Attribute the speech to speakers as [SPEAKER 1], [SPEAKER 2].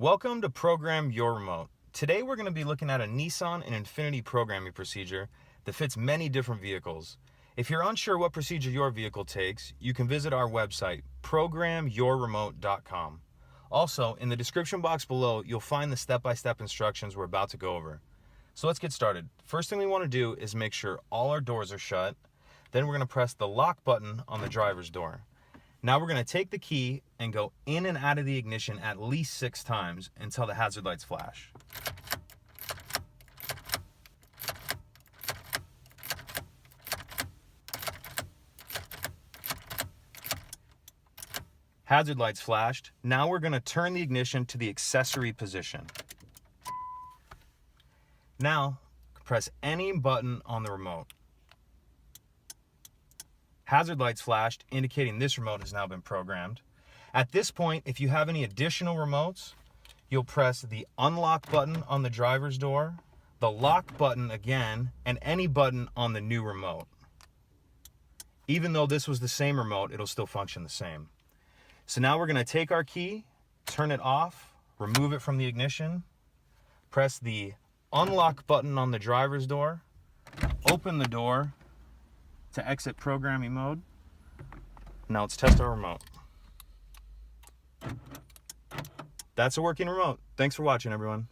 [SPEAKER 1] Welcome to Program Your Remote. Today we're going to be looking at a Nissan and Infiniti programming procedure that fits many different vehicles. If you're unsure what procedure your vehicle takes, you can visit our website, programyourremote.com. Also, in the description box below, you'll find the step-by-step instructions we're about to go over. So let's get started. First thing we want to do is make sure all our doors are shut. Then we're going to press the lock button on the driver's door. Now we're going to take the key and go in and out of the ignition at least 6 times until the hazard lights flash. Hazard lights flashed. Now we're going to turn the ignition to the accessory position. Now press any button on the remote. Hazard lights flashed, indicating this remote has now been programmed. At this point, if you have any additional remotes, you'll press the unlock button on the driver's door, the lock button again, and any button on the new remote. Even though this was the same remote, it'll still function the same. So now we're going to take our key, turn it off, remove it from the ignition, press the unlock button on the driver's door, open the door to exit programming mode. Now let's test our remote. That's a working remote. Thanks for watching, everyone.